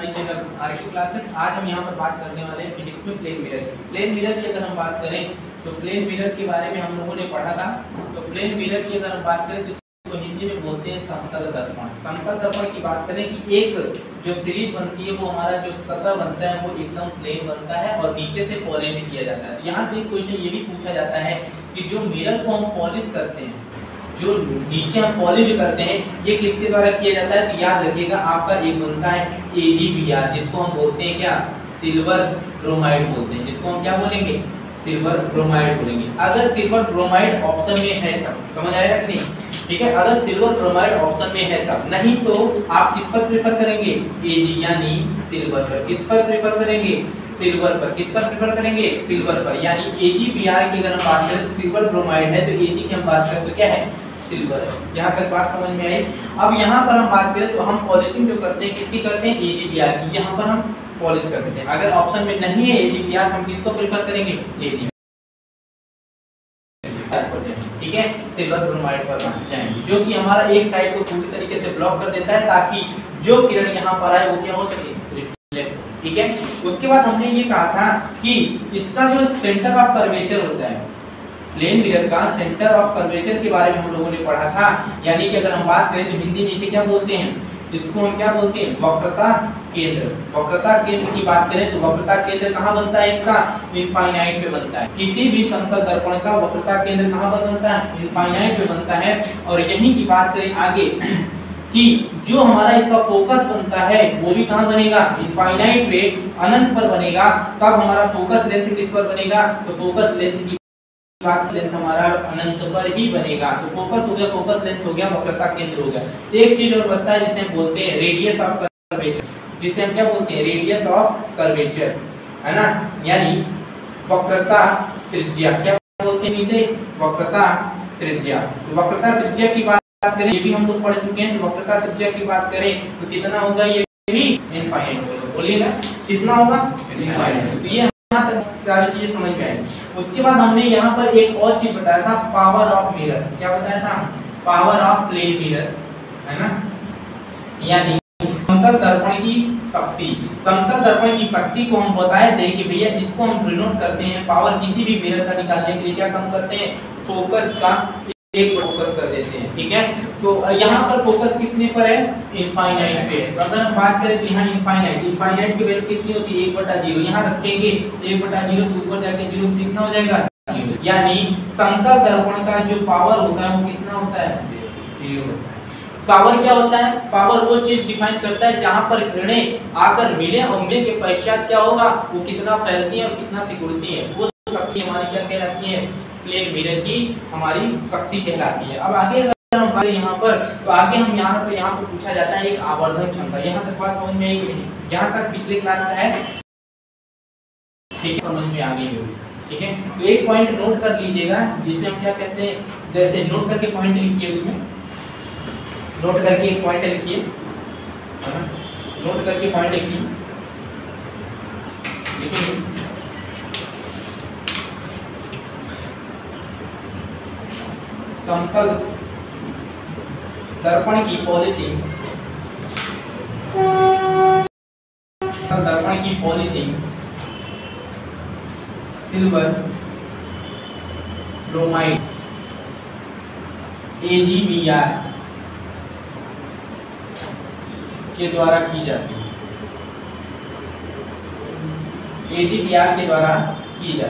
My channel R K classes. आज हम यहाँ पर बात करने वाले हैं फिजिक्स में प्लेन मिरर की। प्लेन मिरर की अगर हम बात करें तो प्लेन मिरर के बारे में हम लोगों ने पढ़ा था। तो प्लेन मिरर की अगर हम बात करें तो इसको हिंदी में बोलते हैं समतल दर्पण। समतल दर्पण की बात करें कि एक जो सीरीज बनती है वो हमारा जो सतह बनता है वो एकदम प्लेन बनता है और नीचे से पॉलिश किया जाता है। यहाँ से एक क्वेश्चन ये भी पूछा जाता है कि जो मिरर को हम पॉलिश करते हैं, जो नीचे हम पॉलिश करते हैं, ये किसके द्वारा किया जाता है? तो याद रखिएगा आपका एक बनता है AgBr, जिसको हम बोलते हैं क्या? सिल्वर ब्रोमाइड बोलते हैं। जिसको हम क्या बोलेंगे? सिल्वर ब्रोमाइड बोलेंगे। अगर सिल्वर ब्रोमाइड ऑप्शन में है तब, समझ आएगा कि नहीं? ठीक है, अगर सिल्वर ब्रोमाइड ऑप्शन में है तब, नहीं तो आप किस पर प्रेफर करेंगे? Ag यानी सिल्वर पर। किस पर प्रेफर करेंगे? सिल्वर पर। किस पर प्रेफर करेंगे? सिल्वर पर। यानी AgBr की अगर हम बात करें तो सिल्वर ब्रोमाइड है, तो Ag की हम बात करें तो क्या है? सिल्वर है। यहाँ तक बात समझ में आई। अब यहाँ पर हम बात करें तो हम पॉलिशिंग जो करते हैं किसकी करते हैं? AgBr की। यहाँ पर हम पॉलिश कर देते हैं। अगर ऑप्शन में नहीं है AgBr, हम किसको प्रेफर करेंगे? Ag। ठीक है, सिल्वर ब्रोमाइड पर जाएंगे, जो कि हमारा एक साइड को पूरी तरीके से ब्लॉक कर देता है ताकि जो किरण यहाँ पर आए वो क्या हो सके? रिफ्लेक्ट। ठीक है, उसके बाद हमने ये कहा था कि इसका जो सेंटर ऑफ कर्वेचर होता है, प्लेन मिरर का सेंटर ऑफ कर्वेचर के बारे में हम लोगों ने पढ़ा था। यानी कि अगर हम बात करें तो हिंदी में इसे क्या बोलते हैं? इसको हम क्या बोलते हैं? वक्रता केंद्र। वक्रता केंद्र की बात करें तो वक्रता केंद्र कहाँ बनता है? इसका इनफाइनाइट पे बनता है। किसी भी समतल दर्पण का वक्रता केंद्र कहाँ पर बनता है? इनफाइनाइट पे बनता है। और यहीं की बात करें आगे कि जो हमारा इसका फोकस बनता है वो भी कहाँ बनेगा? इनफाइनाइट पे, अनंत पर बनेगा। तब हमारा फोकस लेंथ किस पर बनेगा? तो फोकस लेंथ की बात लेंथ हमारा अनंत पर ही बनेगा। तो फोकस हो गया, फोकस लेंथ हो गया, वक्रता केंद्र हो गया। एक चीज और बचता है जिसे हम बोलते हैं रेडियस ऑफ कर्वेचर। जिसे हम क्या बोलते हैं? रेडियस ऑफ कर्वेचर, है ना? यानी वक्रता त्रिज्या। क्या बोलते हैं इसे? वक्रता त्रिज्या। वक्रता त्रिज्या की बात करें, ये भी हम लोग पढ़ चुके हैं। तो वक्रता त्रिज्या की बात करें तो कितना होगा? ये भी इनफाइनाइट। बोलिए ना, कितना होगा? इनफाइनाइट। तो ये यहाँ तक सारी चीजें समझ में आई। उसके बाद हमने यहाँ पर एक और चीज बताया था, पावर ऑफ मिरर। क्या बताया था? पावर ऑफ प्लेन मिरर, है ना? यानी समतल दर्पण की शक्ति। समतल दर्पण की शक्ति को हम बताए थे कि भैया इसको हम डिनोट करते हैं, पावर किसी भी मिरर का निकालने के लिए क्या कम करते हैं? फोकस का एक फोकस कर देते हैं। ठीक है, तो यहाँ पर फोकस कितने पर है? इनफाइनाइट पे। तो अगर हम बात करें तो यहाँ इनफाइनाइट की वैल्यू कितनी होती है? 1/0। यहाँ रखेंगे 1/0 तो ऊपर जाके 0 कितना हो जाएगा? यानी समतल दर्पण का जो पावर होता है वो कितना होता है? 0 होता है। पावर क्या होता है? पावर वो चीज डिफाइन करता है जहां पर किरणें आकर मिले और मिलने के पश्चात क्या होगा? वो कितना फैलती है और कितना सिकुड़ती है। वो शक्ति हमारी क्या कहलाती है? प्लेन मिरर की हमारी शक्ति कहलाती है। अब आगे अगर हम बात यहाँ पर, तो आगे हम यहाँ पर पूछा जाता है एक आवर्धन क्षमता। यहाँ तक बात समझ में आई कि नहीं? यहाँ तक पिछले क्लास का है, ठीक है, समझ में आ गई होगी। ठीक है, तो एक पॉइंट नोट कर लीजिएगा जिसे हम क्या कहते हैं, जैसे नोट करके पॉइंट लिखिए, उसमें नोट करके एक पॉइंट लिखिए, नोट करके पॉइंट लिखिए। समतल दर्पण की पॉलिशिंग, दर्पण की पॉलिशिंग सिल्वर ब्रोमाइड AgBr के द्वारा की जाती है। AgBr के द्वारा की जाती है।